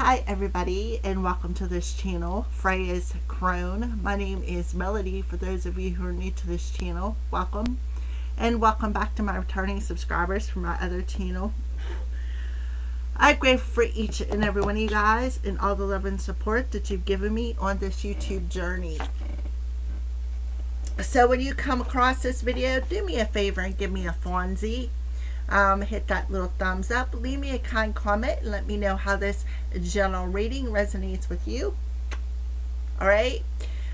Hi everybody, and welcome to this channel, Freya's Crone. My name is Melody. For those of you who are new to this channel, welcome. And welcome back to my returning subscribers from my other channel. I'm grateful for each and every one of you guys and all the love and support that you've given me on this YouTube journey. So when you come across this video, do me a favor and give me a fonzie. Hit that little thumbs up, leave me a kind comment, and let me know how this general reading resonates with you. Alright,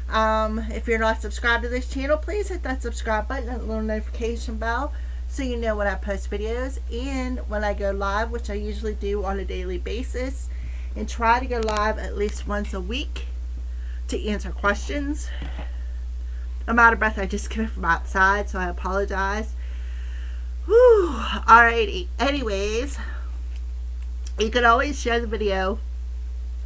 if you're not subscribed to this channel, please hit that subscribe button and the little notification bell so you know when I post videos and when I go live, which I usually do on a daily basis, and try to go live at least once a week to answer questions. I'm out of breath. I just came from outside, so I apologize. Whew. Alrighty. Anyways, you can always share the video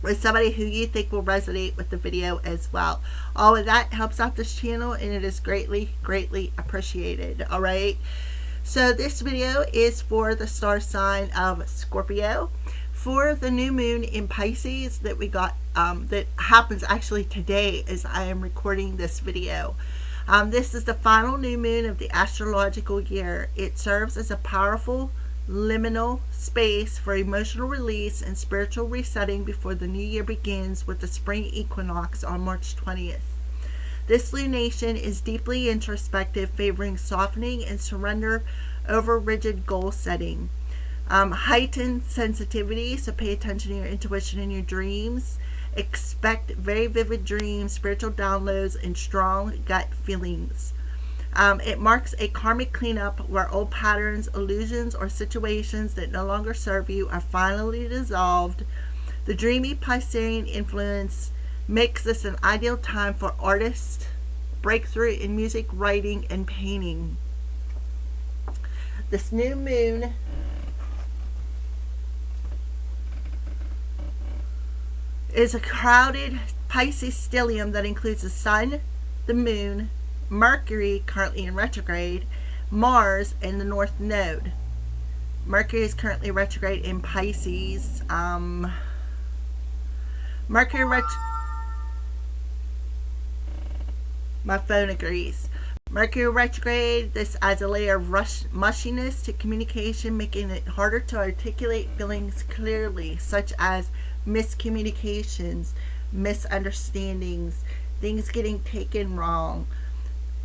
with somebody who you think will resonate with the video as well. All of that helps out this channel, and it is greatly appreciated. Alright. So this video is for the star sign of Scorpio, for the new moon in Pisces that we got, that happens actually today as I am recording this video. This is the final new moon of the astrological year. It serves as a powerful liminal space for emotional release and spiritual resetting before the new year begins with the spring equinox on March 20th. This lunation is deeply introspective, favoring softening and surrender over rigid goal setting. Heightened sensitivity, so pay attention to your intuition and your dreams. Expect very vivid dreams, spiritual downloads, and strong gut feelings. It marks a karmic cleanup where old patterns, illusions, or situations that no longer serve you are finally dissolved. The dreamy Piscean influence makes this an ideal time for artists, breakthrough in music, writing, and painting. This new moon is a crowded Pisces stellium that includes the Sun, the Moon, Mercury, currently in retrograde, Mars, and the North Node. Mercury is currently retrograde in Pisces. My phone agrees. Mercury retrograde, this adds a layer of mushiness to communication, making it harder to articulate feelings clearly, such as miscommunications, misunderstandings, things getting taken wrong,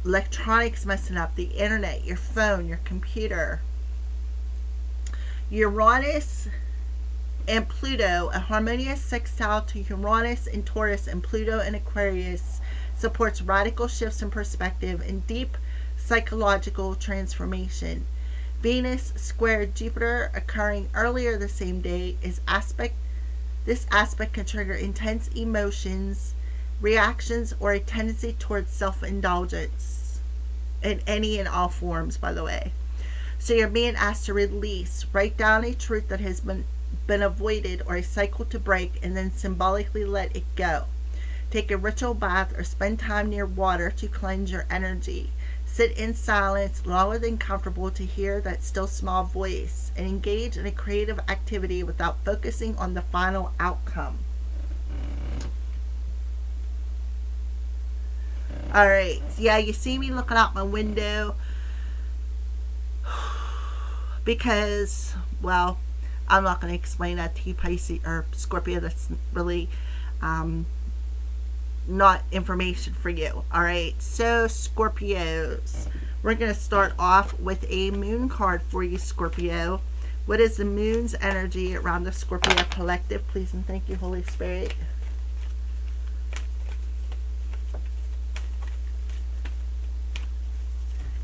electronics messing up, the internet, your phone, your computer. Uranus and Pluto, a harmonious sextile to Uranus and Taurus and Pluto and Aquarius, supports radical shifts in perspective and deep psychological transformation. Venus squared Jupiter, occurring earlier the same day, this aspect can trigger intense emotions, reactions, or a tendency towards self-indulgence in any and all forms, by the way. So you're being asked to release, write down a truth that has been avoided or a cycle to break, and then symbolically let it go. Take a ritual bath or spend time near water to cleanse your energy. Sit in silence longer than comfortable to hear that still small voice, and engage in a creative activity without focusing on the final outcome. Alright, yeah, you see me looking out my window because, well, I'm not going to explain that to you, Pisces or Scorpio. That's really not information for you. Alright, so Scorpios, we're going to start off with a moon card for you, Scorpio. What is the moon's energy around the Scorpio collective? Please and thank you, Holy Spirit.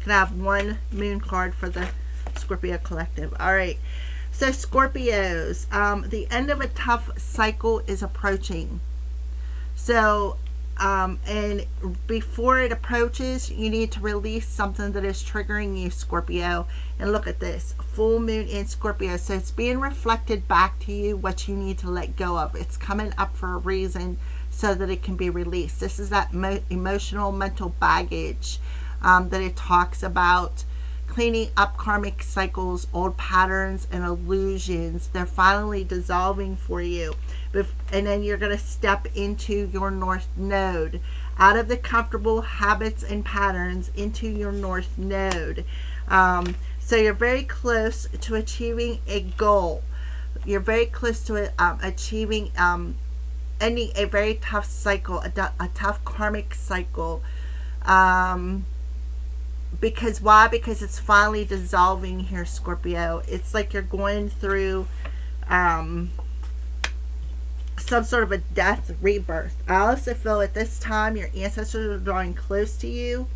Can I have one moon card for the Scorpio collective? Alright, so Scorpios, the end of a tough cycle is approaching. So and before it approaches, you need to release something that is triggering you, Scorpio. And look at this, full moon in Scorpio. So it's being reflected back to you what you need to let go of. It's coming up for a reason so that it can be released. This is that emotional, mental baggage that it talks about cleaning up karmic cycles, old patterns, and illusions. They're finally dissolving for you. And then you're going to step into your North Node. Out of the comfortable habits and patterns into your North Node. So you're very close to achieving a goal. You're very close to achieving ending a very tough cycle, a tough karmic cycle. Because why? Because it's finally dissolving here, Scorpio. It's like you're going through some sort of a death rebirth. I also feel at this time your ancestors are drawing close to you.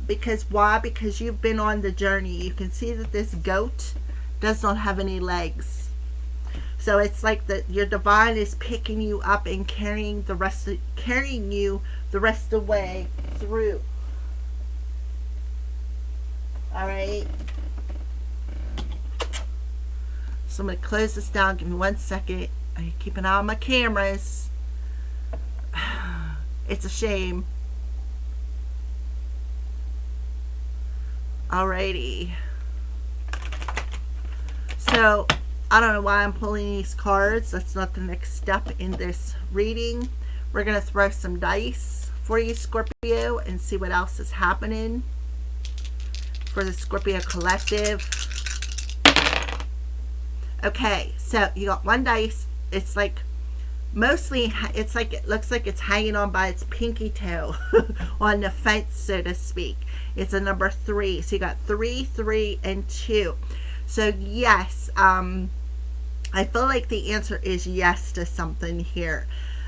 Because why? Because you've been on the journey. You can see that this goat does not have any legs. So it's like that your divine is picking you up and carrying you the rest of the way through. All right. So I'm going to close this down. Give me 1 second. I keep an eye on my cameras. It's a shame. Alrighty. So I don't know why I'm pulling these cards. That's not the next step in this reading. We're going to throw some dice for you, Scorpio, and see what else is happening for the Scorpio collective. Okay, so you got one dice. It's like mostly, it's like it looks like it's hanging on by its pinky toe on the fence, so to speak. It's a number 3. So you got 3, 3, and 2. So yes, I feel like the answer is yes to something here.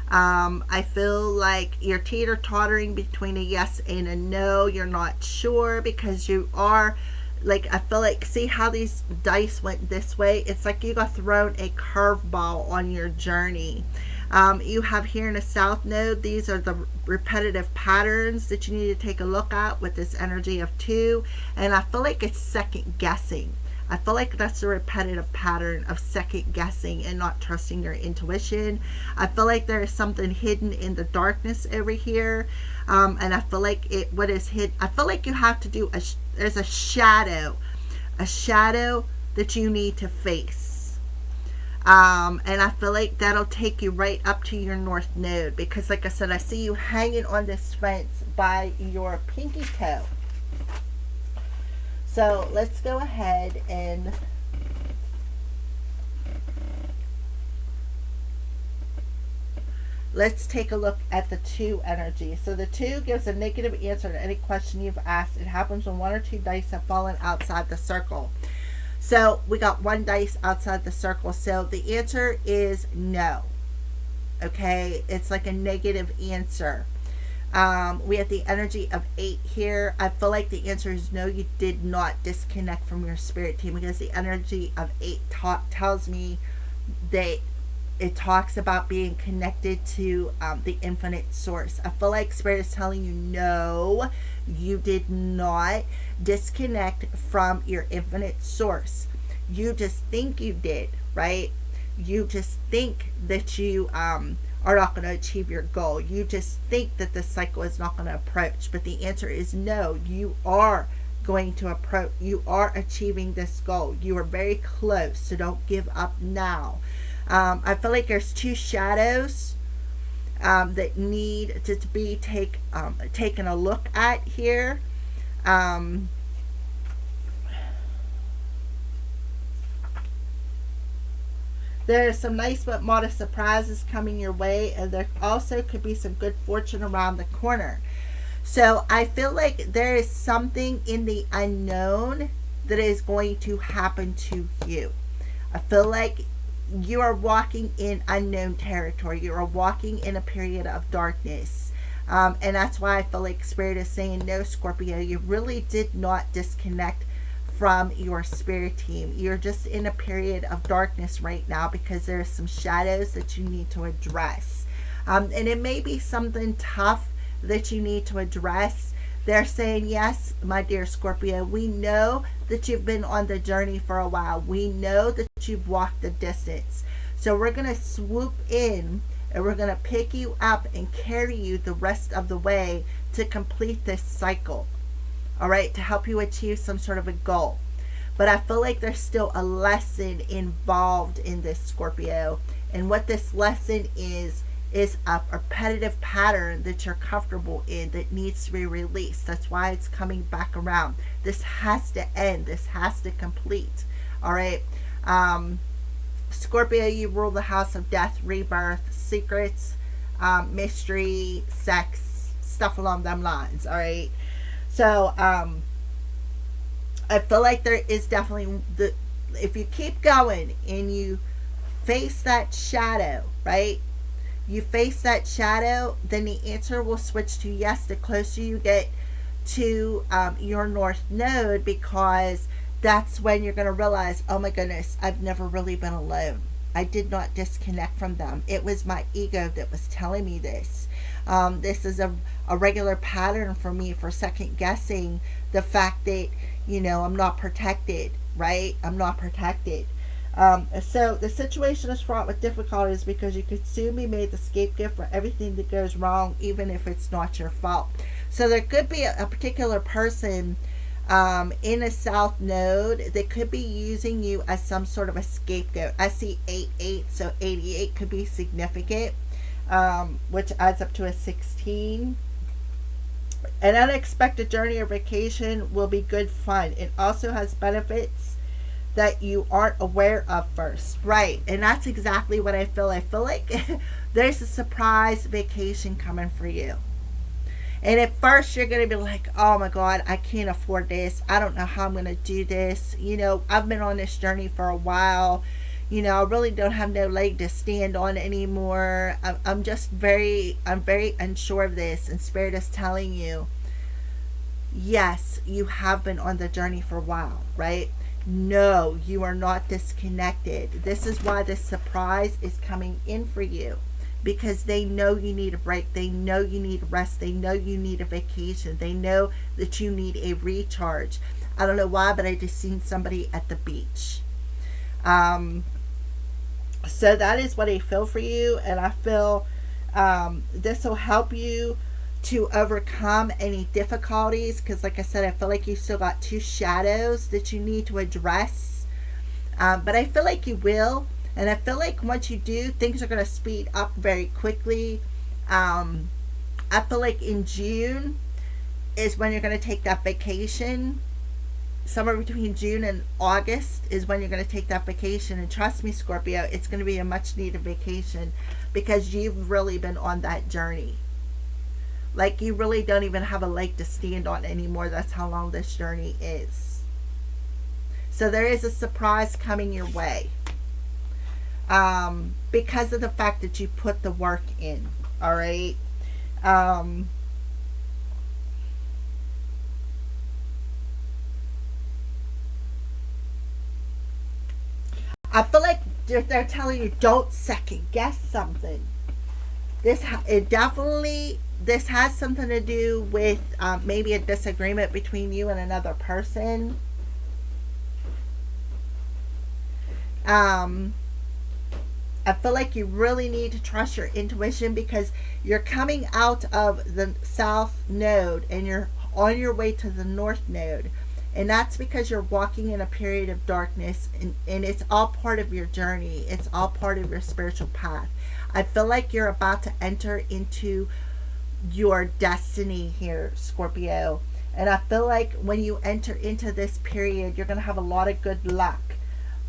I feel like you're teeter-tottering between a yes and a no. You're not sure because you are, like, I feel like, see how these dice went this way? It's like you got thrown a curveball on your journey. You have here in the South Node, these are the repetitive patterns that you need to take a look at with this energy of 2. And I feel like it's second guessing. I feel like that's a repetitive pattern of second guessing and not trusting your intuition. I feel like there is something hidden in the darkness over here. And I feel like what is hidden, I feel like you have to do, there's a shadow that you need to face. And I feel like that'll take you right up to your North Node. Because like I said, I see you hanging on this fence by your pinky toe. So let's go ahead and let's take a look at the 2 energy. So the 2 gives a negative answer to any question you've asked. It happens when 1 or 2 dice have fallen outside the circle. So we got 1 dice outside the circle. So the answer is no. Okay, it's like a negative answer. We have the energy of 8 here. I feel like the answer is no, you did not disconnect from your spirit team, because the energy of 8 tells me that it talks about being connected to the infinite source. I feel like spirit is telling you no, you did not disconnect from your infinite source. You just think you did, right? You just think that you are not going to achieve your goal. You just think that the cycle is not going to approach. But the answer is no. You are going to approach. You are achieving this goal. You are very close. So don't give up now. I feel like there's 2 shadows that need to be taken a look at here. There are some nice but modest surprises coming your way, and there also could be some good fortune around the corner. So I feel like there is something in the unknown that is going to happen to you. I feel like you are walking in unknown territory. You are walking in a period of darkness. And that's why I feel like Spirit is saying, no, Scorpio, you really did not disconnect from your spirit team. You're just in a period of darkness right now because there are some shadows that you need to address. And it may be something tough that you need to address. They're saying, yes, my dear Scorpio, we know that you've been on the journey for a while. We know that you've walked the distance. So we're going to swoop in and we're going to pick you up and carry you the rest of the way to complete this cycle. all right, to help you achieve some sort of a goal. But I feel like there's still a lesson involved in this, Scorpio. And what this lesson is a repetitive pattern that you're comfortable in that needs to be released. That's why it's coming back around. This has to end. This has to complete. All right. Scorpio, you rule the house of death, rebirth, secrets, mystery, sex, stuff along them lines. All right. So I feel like there is definitely if you keep going and you face that shadow, right? You face that shadow, then the answer will switch to yes the closer you get to your north node, because that's when you're going to realize, oh my goodness, I've never really been alone. I did not disconnect from them. It was my ego that was telling me this. This is a regular pattern for me for second guessing the fact that, I'm not protected, right? I'm not protected. So the situation is fraught with difficulties because you could soon be made the scapegoat for everything that goes wrong, even if it's not your fault. So there could be a particular person in a south node that could be using you as some sort of a scapegoat. I see 88, so 88 could be significant, which adds up to a 16. An unexpected journey or vacation will be good fun. It also has benefits that you aren't aware of first. Right. And that's exactly what I feel. I feel like there's a surprise vacation coming for you. And at first you're going to be like, oh my God, I can't afford this. I don't know how I'm going to do this. I've been on this journey for a while. I really don't have no leg to stand on anymore. I'm very unsure of this. And Spirit is telling you, yes, you have been on the journey for a while, right? No, you are not disconnected. This is why this surprise is coming in for you, because they know you need a break. They know you need rest. They know you need a vacation. They know that you need a recharge. I don't know why, but I just seen somebody at the beach. So that is what I feel for you, and I feel this will help you to overcome any difficulties, because like I said, I feel like you still got two shadows that you need to address, but I feel like you will, and I feel like once you do, things are going to speed up very quickly. I feel like in June is when you're going to take that vacation. Somewhere between June and August is when you're going to take that vacation, and trust me, Scorpio, it's going to be a much needed vacation, because you've really been on that journey. Like, you really don't even have a leg to stand on anymore. That's how long this journey is. So there is a surprise coming your way, because of the fact that you put the work in. All right. I feel like they're telling you, don't second guess something. This has something to do with maybe a disagreement between you and another person. I feel like you really need to trust your intuition, because you're coming out of the south node and you're on your way to the north node. And that's because you're walking in a period of darkness, and it's all part of your journey. It's all part of your spiritual path. I feel like you're about to enter into your destiny here, Scorpio. And I feel like when you enter into this period, you're going to have a lot of good luck.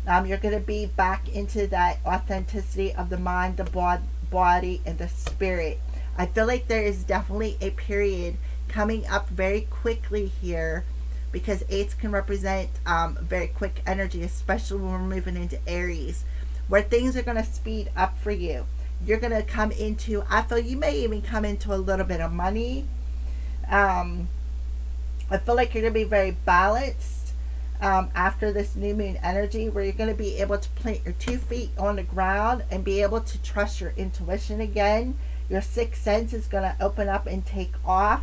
You're going to be back into that authenticity of the mind, the body, and the spirit. I feel like there is definitely a period coming up very quickly here, because eights can represent very quick energy, especially when we're moving into Aries, where things are going to speed up for you. You're going to come into, I feel you may even come into a little bit of money. I feel like you're going to be very balanced after this new moon energy, where you're going to be able to plant your 2 feet on the ground and be able to trust your intuition again. Your sixth sense is going to open up and take off.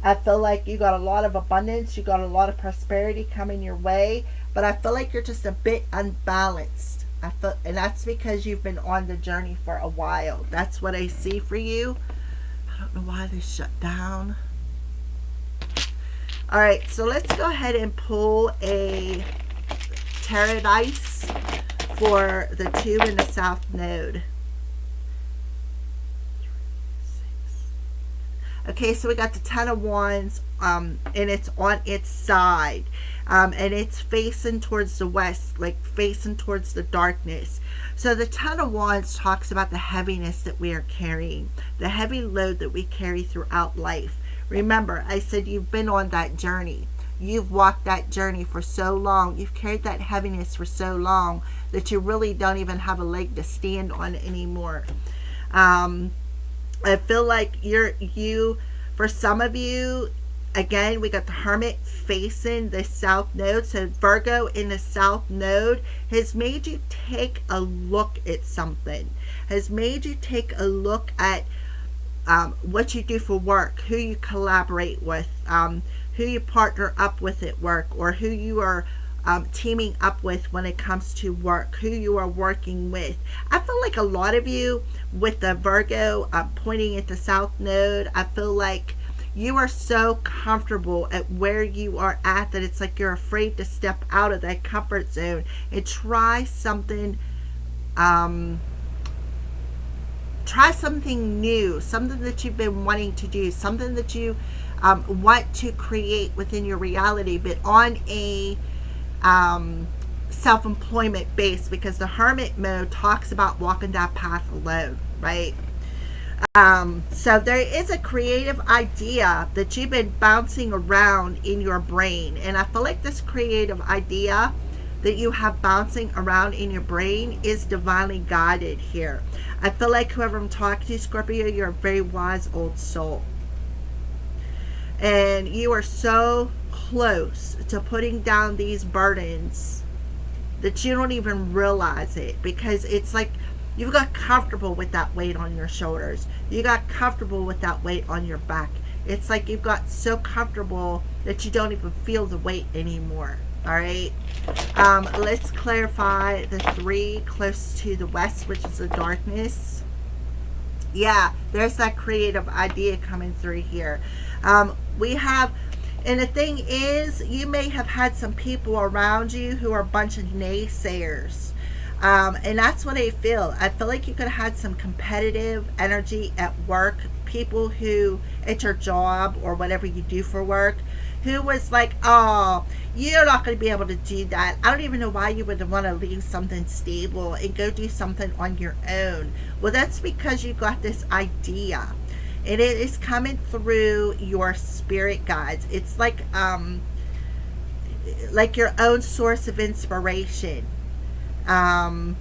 I feel like you got a lot of abundance. You got a lot of prosperity coming your way. But I feel like you're just a bit unbalanced. And that's because you've been on the journey for a while. That's what I see for you. I don't know why they shut down. All right, so let's go ahead and pull a tarot dice for the 2 in the South Node. Okay, so we got the Ten of Wands, and it's on its side, and it's facing towards the west, like facing towards the darkness. So the Ten of Wands talks about the heaviness that we are carrying, the heavy load that we carry throughout life. Remember, I said you've been on that journey. You've walked that journey for so long. You've carried that heaviness for so long that you really don't even have a leg to stand on anymore. I feel like for some of you, again, we got the Hermit facing the South Node. So Virgo in the South Node has made you take a look at something, has made you take a look at what you do for work, who you collaborate with, who you partner up with at work, or who you are teaming up with when it comes to work, who you are working with. I feel like a lot of you with the Virgo pointing at the South Node, I feel like you are so comfortable at where you are at that it's like you're afraid to step out of that comfort zone and try something new, something that you've been wanting to do, something that you want to create within your reality, but on a self-employment base, because the Hermit mode talks about walking that path alone, right? So there is a creative idea that you've been bouncing around in your brain, and I feel like this creative idea that you have bouncing around in your brain is divinely guided here. I feel like whoever I'm talking to, Scorpio, you're a very wise old soul, and you are so close to putting down these burdens that you don't even realize it, because it's like you got comfortable with that weight on your shoulders, you got comfortable with that weight on your back. It's like you've got so comfortable that you don't even feel the weight anymore. All right, let's clarify the 3 close to the west, which is the darkness. Yeah, there's that creative idea coming through here. We have, and the thing is, you may have had some people around you who are a bunch of naysayers. And that's what I feel. I feel like you could have had some competitive energy at work, people who, at your job or whatever you do for work, who was like, oh, you're not going to be able to do that. I don't even know why you would want to leave something stable and go do something on your own. Well, that's because you got this idea, and it is coming through your spirit guides. It's like your own source of inspiration. And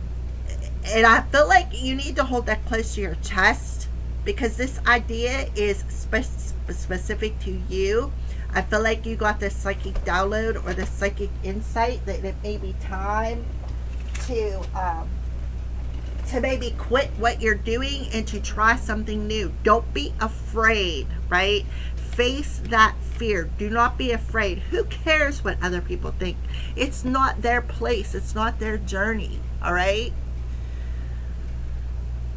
I feel like you need to hold that close to your chest, because this idea is specific to you. I feel like you got this psychic download or this psychic insight that it may be time to maybe quit what you're doing and to try something new. Don't be afraid, right? Face that fear. Do not be afraid. Who cares what other people think? It's not their place. It's not their journey. All right?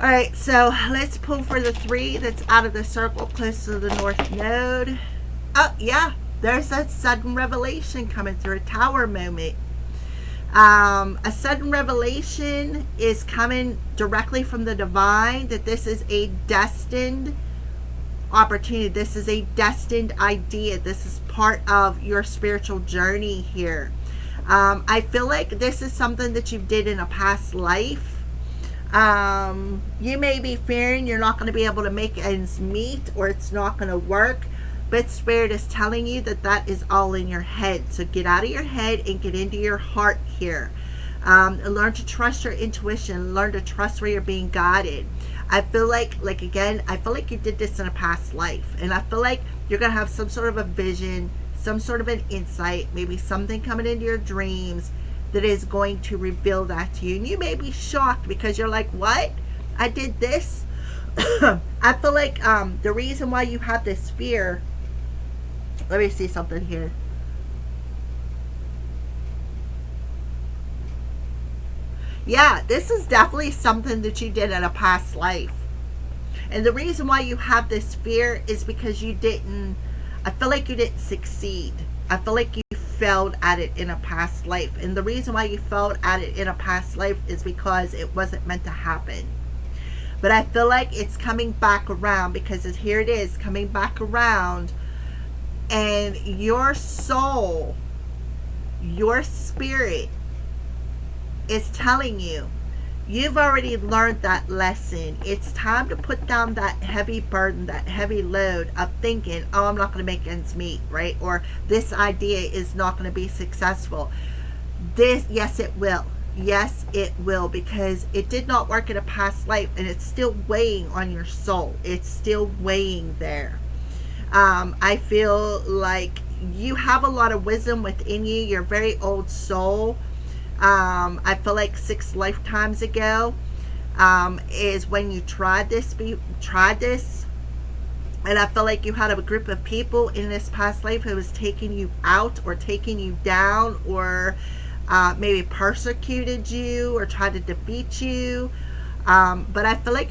All right, so let's pull for the 3 that's out of the circle close to the North Node. Oh, yeah, there's that sudden revelation coming through, a Tower moment. A sudden revelation is coming directly from the divine, that this is a destined opportunity. This is a destined idea. This is part of your spiritual journey here. I feel like this is something that you did in a past life. You may be fearing you're not going to be able to make ends meet, or it's not going to work. But Spirit is telling you that that is all in your head. So get out of your head and get into your heart here. Learn to trust your intuition. Learn to trust where you're being guided. I feel like again, I feel like you did this in a past life. And I feel like you're going to have some sort of a vision, some sort of an insight, maybe something coming into your dreams that is going to reveal that to you. And you may be shocked because you're like, what? I did this? I feel like the reason why you have this fear, let me see something here. Yeah, this is definitely something that you did in a past life. And the reason why you have this fear is because you didn't I feel like you didn't succeed. I feel like you failed at it in a past life. And the reason why you failed at it in a past life is because it wasn't meant to happen. But I feel like it's coming back around, because here it is coming back around, and your soul, your spirit is telling you, you've already learned that lesson. It's time to put down that heavy burden, that heavy load of thinking, oh, I'm not going to make ends meet, right? Or this idea is not going to be successful. Yes, it will. Yes, it will, because it did not work in a past life, and it's still weighing on your soul. It's still weighing there. I feel like you have a lot of wisdom within you. You're a very old soul. I feel like 6 lifetimes ago is when you tried this. And I feel like you had a group of people in this past life who was taking you out or taking you down, or maybe persecuted you or tried to defeat you. But I feel like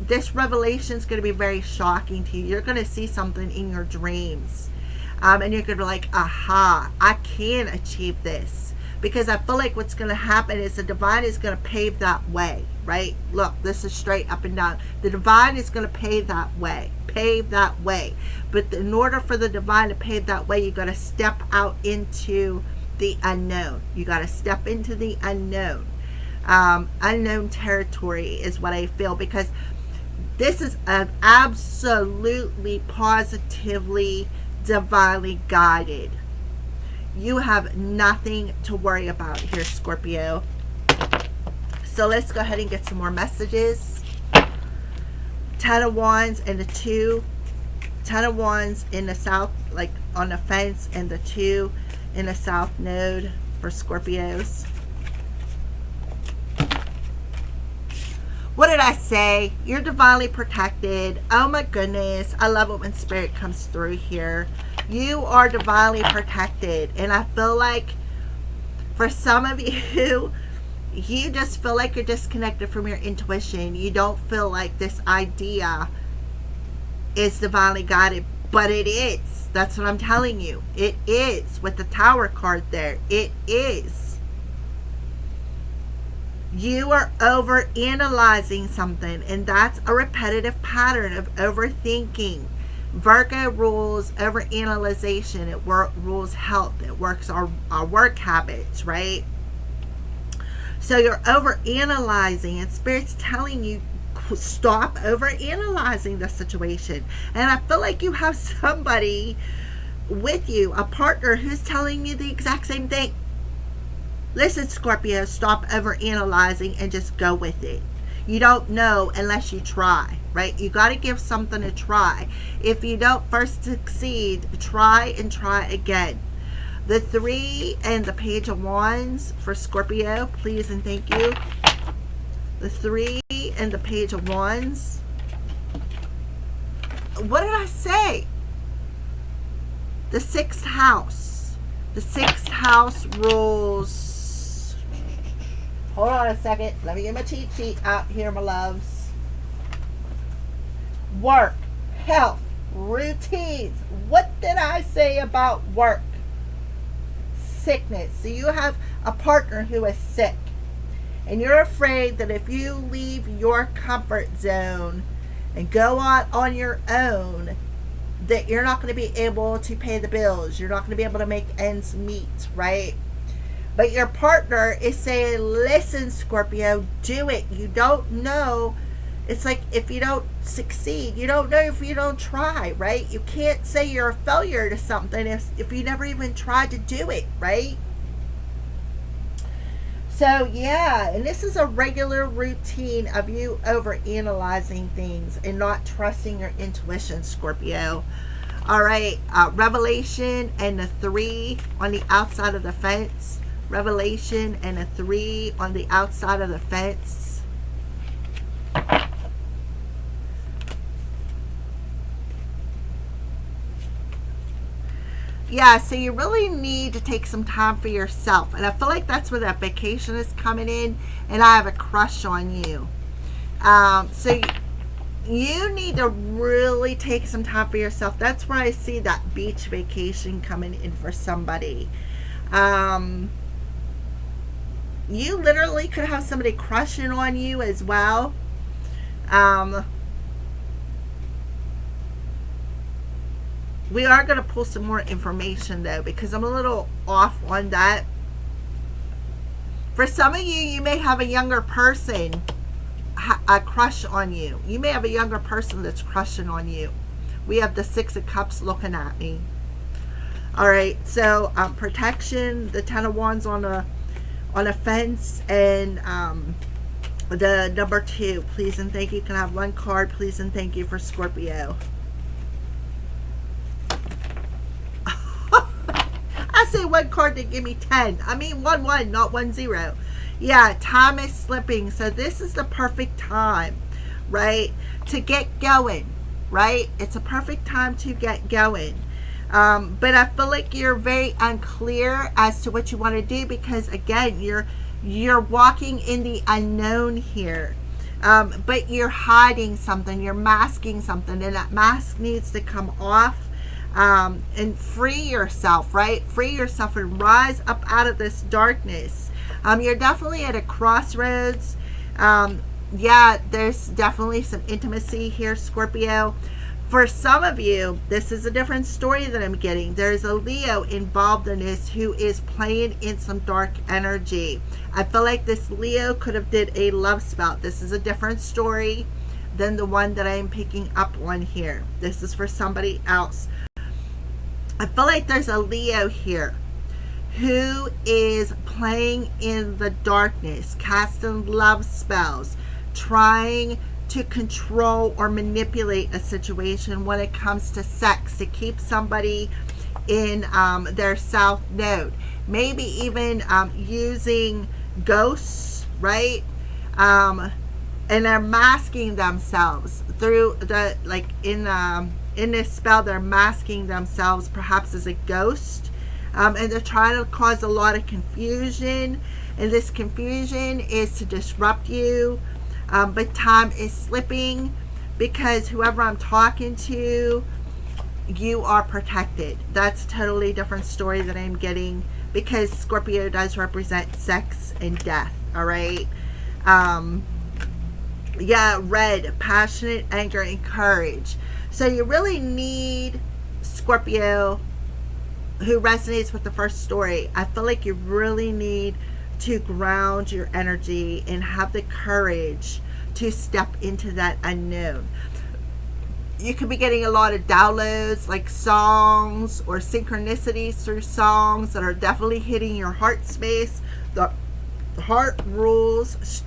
this revelation is going to be very shocking to you. You're going to see something in your dreams. And you're going to be like, aha, I can achieve this. Because I feel like what's going to happen is the divine is going to pave that way, right? Look, this is straight up and down. The divine is going to pave that way. But in order for the divine to pave that way, you got to step out into the unknown. You got to step into the unknown. Unknown territory is what I feel, because this is an absolutely positively divinely guided. You have nothing to worry about here, Scorpio. So let's go ahead and get some more messages. 10 of Wands and the 2. 10 of Wands in the south, like on the fence, and the 2 in the south node for Scorpios. What did I say? You're divinely protected. Oh my goodness. I love it when spirit comes through here. You are divinely protected. And I feel like for some of you, you just feel like you're disconnected from your intuition. You don't feel like this idea is divinely guided, but it is. That's what I'm telling you. It is, with the Tower card there. It is. You are over analyzing something, and that's a repetitive pattern of overthinking. Virgo rules over analyzation. It rules health. It works our work habits, right? So you're over analyzing, and Spirit's telling you, stop over analyzing the situation. And I feel like you have somebody with you, a partner, who's telling you the exact same thing. Listen, Scorpio, stop over analyzing and just go with it. You don't know unless you try, right? You got to give something a try. If you don't first succeed, try and try again. The 3 and the Page of Wands for Scorpio, please and thank you. The 3 and the Page of Wands. What did I say? The 6th house. The 6th house rules. Hold on a second. Let me get my cheat sheet out here, my loves. Work, health, routines. What did I say about work? Sickness. So you have a partner who is sick, and you're afraid that if you leave your comfort zone and go out on your own, that you're not going to be able to pay the bills. You're not going to be able to make ends meet, right? But your partner is saying, listen, Scorpio, do it. You don't know. It's like if you don't succeed, you don't know if you don't try, right? You can't say you're a failure to something if you never even tried to do it, right? So, yeah, and this is a regular routine of you over-analyzing things and not trusting your intuition, Scorpio. All right, Revelation and the 3 on the outside of the fence. Revelation and a 3 on the outside of the fence. Yeah, so you really need to take some time for yourself. And I feel like that's where that vacation is coming in. And I have a crush on you. So you need to really take some time for yourself. That's where I see that beach vacation coming in for somebody. Um, you literally could have somebody crushing on you as well. Um, we are going to pull some more information though, because I'm a little off on that. For some of you, you may have a younger person a crush on you. You may have a younger person that's crushing on you. We have the Six of Cups looking at me. All right, so protection, the Ten of Wands on a fence, and the number 2. Please and thank you. Can I have one card, please and thank you, for Scorpio? I say one card to give me 10. I mean 1-1, not 1-0. Yeah, time is slipping. So this is the perfect time, right, to get going, right? It's a perfect time to get going. But I feel like you're very unclear as to what you want to do, because again, you're walking in the unknown here. But you're hiding something, you're masking something, and that mask needs to come off. And free yourself, right? Free yourself and rise up out of this darkness. You're definitely at a crossroads. Yeah, there's definitely some intimacy here, Scorpio. For some of you, this is a different story that I'm getting. There's a Leo involved in this who is playing in some dark energy. I feel like this Leo could have did a love spell. This is a different story than the one that I am picking up on here. This is for somebody else. I feel like there's a Leo here who is playing in the darkness, casting love spells, trying to control or manipulate a situation when it comes to sex, to keep somebody in their south node. Maybe even using ghosts, right? And they're masking themselves through the, like in this spell, they're masking themselves perhaps as a ghost. And they're trying to cause a lot of confusion. And this confusion is to disrupt you. But time is slipping, because whoever I'm talking to, you are protected. That's a totally different story that I'm getting, because Scorpio does represent sex and death. All right. Yeah, red, passionate, anger, and courage. So you really need, Scorpio, who resonates with the first story, I feel like you really need to ground your energy and have the courage to step into that unknown. You could be getting a lot of downloads, like songs or synchronicities through songs that are definitely hitting your heart space. The heart rules,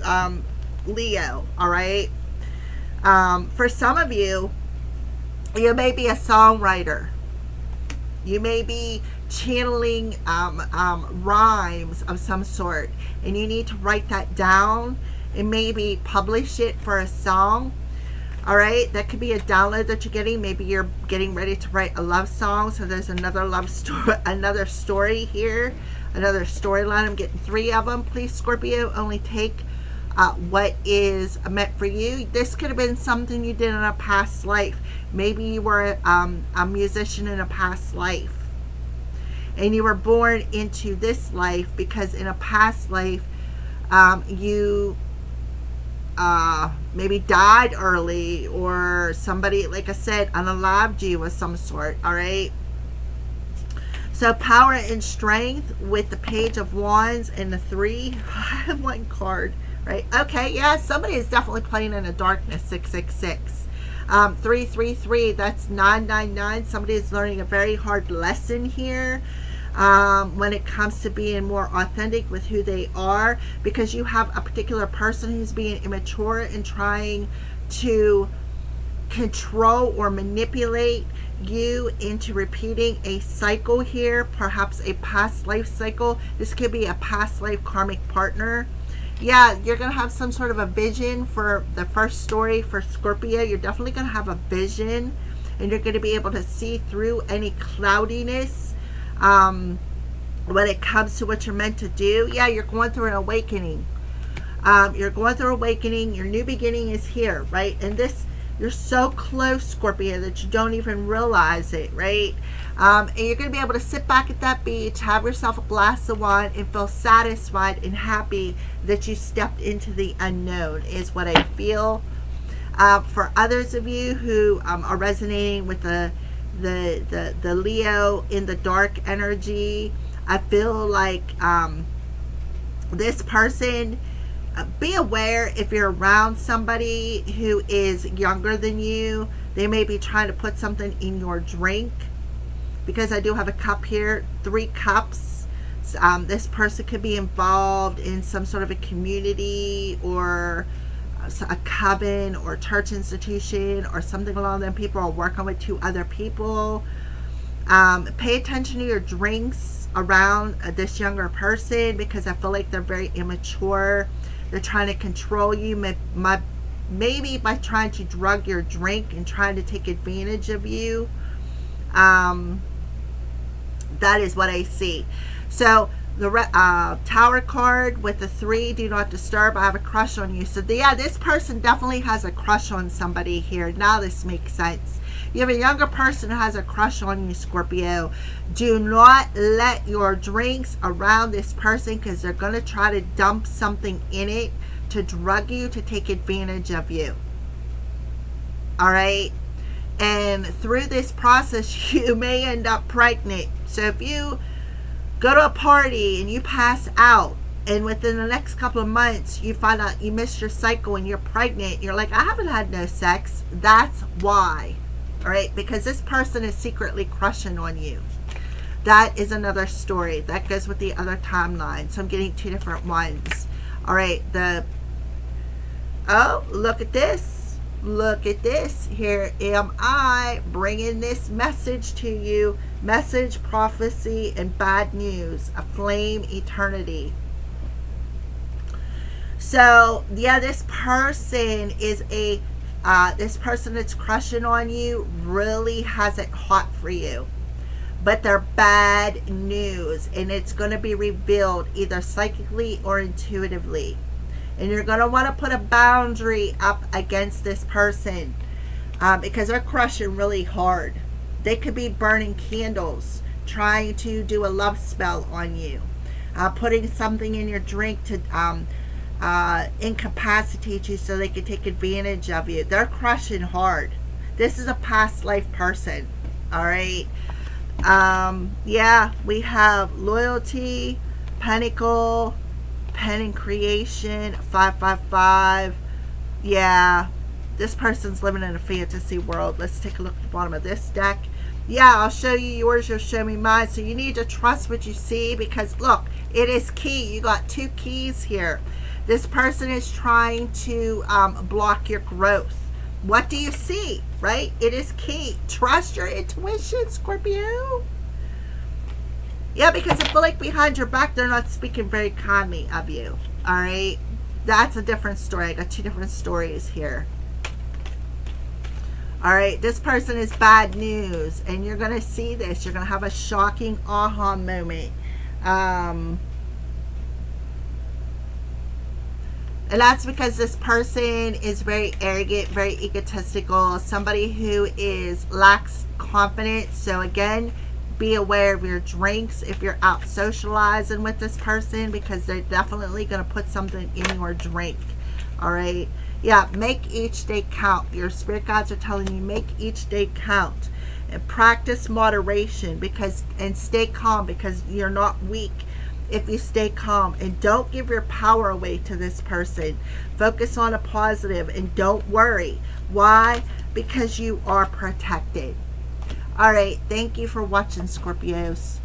Leo, all right? For some of you, you may be a songwriter. You may be channeling rhymes of some sort, and you need to write that down and maybe publish it for a song. All right, that could be a download that you're getting. Maybe you're getting ready to write a love song, so there's another love story, another story here, another storyline. I'm getting 3 of them. Please, Scorpio, only take what is meant for you. This could have been something you did in a past life. Maybe you were a musician in a past life, and you were born into this life because in a past life you maybe died early, or somebody, like I said, unalived you of some sort. All right. So power and strength with the Page of Wands and the 3. I have 1 card, right? Okay, yeah, somebody is definitely playing in the darkness. 666. 333, that's 999. Somebody is learning a very hard lesson here when it comes to being more authentic with who they are, because you have a particular person who's being immature and trying to control or manipulate you into repeating a cycle here, perhaps a past life cycle. This could be a past life karmic partner. Yeah, you're going to have some sort of a vision for the first story for Scorpio. You're definitely going to have a vision, and you're going to be able to see through any cloudiness when it comes to what you're meant to do. Yeah, you're going through an awakening. You're going through awakening. Your new beginning is here, right? And this You're so close, Scorpio, that you don't even realize it, right? And you're going to be able to sit back at that beach, have yourself a glass of wine, and feel satisfied and happy that you stepped into the unknown, is what I feel. For others of you who are resonating with the Leo in the dark energy, I feel like this person, be aware if you're around somebody who is younger than you. They may be trying to put something in your drink, because I do have a cup here, 3 cups. This person could be involved in some sort of a community or a coven or church institution or something along them. People are working with 2 other people. Pay attention to your drinks around this younger person, because I feel like they're very immature. They're trying to control you, maybe by trying to drug your drink and trying to take advantage of you. That is what I see. So the Tower card with the 3, do not disturb. I have a crush on you. So yeah, this person definitely has a crush on somebody here. Now this makes sense. You have a younger person who has a crush on you, Scorpio. Do not let your drinks around this person, because they're going to try to dump something in it to drug you, to take advantage of you. All right? And through this process, you may end up pregnant. So if you go to a party and you pass out, and within the next couple of months you find out you missed your cycle and you're pregnant, you're like, I haven't had no sex. That's why. All right, because this person is secretly crushing on you. That is another story. That goes with the other timeline. So I'm getting 2 different ones. All right, oh, look at this. Look at this. Here am I bringing this message to you. Message, prophecy, and bad news. A flame eternity. So yeah, this person is this person that's crushing on you really has it hot for you, but they're bad news, and it's going to be revealed either psychically or intuitively. And you're going to want to put a boundary up against this person, because they're crushing really hard. They could be burning candles, trying to do a love spell on you, putting something in your drink to incapacitate you so they can take advantage of you. They're crushing hard. This is a past life person. All right. Yeah, we have loyalty, pentacle, pen and creation, 555. Yeah, this person's living in a fantasy world. Let's take a look at the bottom of this deck. Yeah, I'll show you yours, you'll show me mine. So you need to trust what you see, because look, it is key. You got 2 keys here. This person is trying to block your growth. What do you see, right? It is key. Trust your intuition, Scorpio. Yeah, because I feel like behind your back, they're not speaking very kindly of you. All right? That's a different story. I got 2 different stories here. All right, this person is bad news, and you're going to see this. You're going to have a shocking aha moment. And that's because this person is very arrogant, very egotistical, somebody who lacks confidence. So again, be aware of your drinks if you're out socializing with this person, because they're definitely going to put something in your drink. All right. Yeah, make each day count. Your spirit guides are telling you, make each day count. And practice moderation, and stay calm, because you're not weak if you stay calm. And don't give your power away to this person. Focus on a positive and don't worry. Why? Because you are protected. All right, thank you for watching, Scorpios.